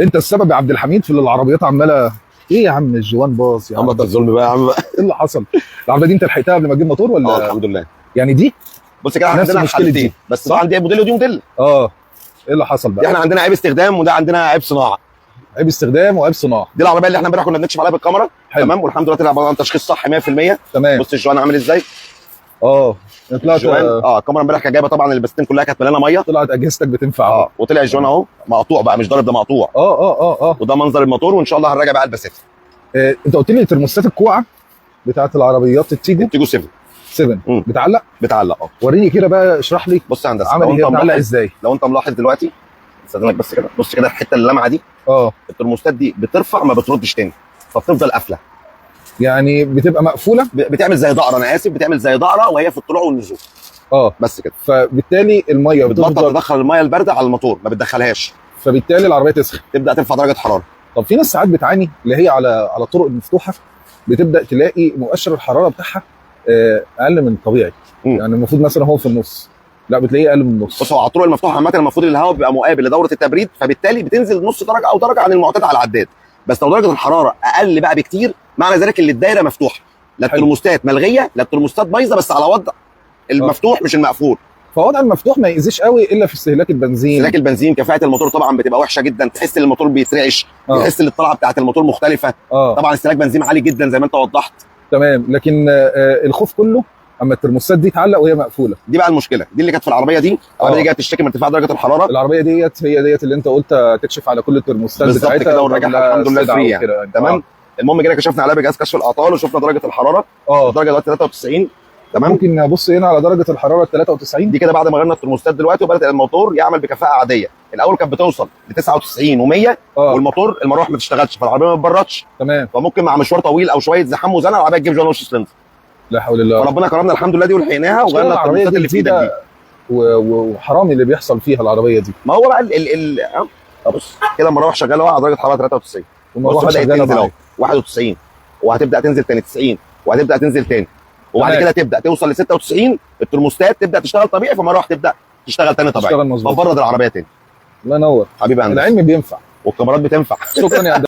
انت السبب يا عبد الحميد في اللي العربيات عماله. ايه يا عم الجوان باظ يا عم؟ محمد الظلم بقى يا عم بقى. ايه اللي حصل؟ العربيه دي انت لحقتها قبل ما تجيب موتور ولا؟ الحمد لله. يعني دي بص كده، نفس عندنا المشكلة حالتين دي. بس صح؟ طبعا دي موديل ودي موديل. ايه اللي حصل دي بقى؟ احنا عندنا عيب استخدام وده عندنا عيب صناعه. عيب استخدام وعيب صناعه. دي العربيه اللي احنا امبارح كنا بنكشف عليها بالكاميرا. حلو. تمام، والحمد لله طلع عباره عن تشخيص صح 100%. تمام. بص الجوان عامل ازاي. طلعت الجوان الكاميرا امبارح كانت جايبه طبعا البستين كلها كانت مليانه ميه. طلعت اجهزتك بتنفع. وطلع الجوان اهو مقطوع بقى، مش ضارب، ده مقطوع. وده منظر الموتور، وان شاء الله هنراجع بقى البسات. انت قلت لي ترموستات الكوعه بتاعت العربيات التيجو 7 بتعلق. وريني كده بقى، اشرح لي. بص يا هندسه، عمل ايه؟ بتعلق ازاي؟ لو انت ملاحظ دلوقتي، استاذنك بس كده، بص كده الحته اللمعه دي. الترموستات دي بترفع ما بتردش تاني، فبتفضل قافله. يعني بتبقى مقفوله، بتعمل زي دقره، انا اسف، بتعمل زي دقره وهي في الطلوع والنزول. بس كده. فبالتالي الميه بتبطل تدخل الميه البارده على الموتور، ما بتدخلهاش، فبالتالي العربيه تسخن، تبدا ترفع درجه حراره. طب في ناس ساعات بتعاني اللي هي على الطرق المفتوحه، بتبدا تلاقي مؤشر الحراره بتاعها اقل من الطبيعي. يعني المفروض مثلا هو في النص، لا بتلاقيه اقل من النص. بص، هو على الطرق المفتوحه عامه المفروض الهواء بيبقى مقابل لدوره التبريد، فبالتالي بتنزل نص درجه او درجه عن المعتاد على العداد. بس لو درجه الحراره اقل بقى بكتير، معنى ذلك ان الدايره مفتوحه، لا الترموستات ملغيه، لا الترموستات بايظه، بس على وضع المفتوح مش المقفول. فوضع المفتوح ما يأذيش قوي الا في استهلاك البنزين. استهلاك البنزين، كفاءه الموتور طبعا بتبقى وحشه جدا، تحس ان الموتور بيترعش، تحس ان الطلعه بتاعه الموتور مختلفه. طبعا استهلاك بنزين عالي جدا زي ما انت وضحت. تمام، لكن الخوف كله اما الترموستات دي تعلق وهي مقفوله. دي بقى المشكله، دي اللي كانت في العربيه دي. العربيه دي جايه تشتكي من ارتفاع درجه الحراره. العربيه ديت هي ديت اللي انت قلت تكشف على كل الترموستات بتاعتها بالظبط كده، ونراجعها الحمد لله فري يعني. تمام. المهم جينا كشفنا عليها بجهاز كشف الاعطال وشفنا درجه الحراره. الدرجه دلوقتي 93. تمام. ممكن نبص هنا على درجه الحراره 93 دي كده بعد ما غيرنا الترموستات دلوقتي، وبدا الموتور يعمل بكفاءه عاديه. الاول كانت بتوصل ل 99 و100 والموتور المروحه ما بتشتغلش، فالعربيه ما بتبردش. تمام. فممكن مع مشوار طويل او شويه زحام وزنقه العربيه تجيب جوان وش سلندر. لا حول الله. وربنا كرمنا الحمد لله دي ولحقناها وغيرنا الترموستات اللي في ايدك دي. وحرامي اللي بيحصل فيها العربيه دي. ما هو بقى بص كده المروحه شغاله على درجه حراره 93، والمروحه بدات تنزل 91، وهتبدا تنزل تاني 90، وهتبدا تنزل تاني، وبعد كده تبدا توصل ل 96. الترموستات تبدا تشتغل طبيعي، فالمروحه تبدا تشتغل تاني طبيعي، فبرد العربيه تاني. الله ينور حبيبي. العلم بينفع والكاميرات بتنفع. شكرا يا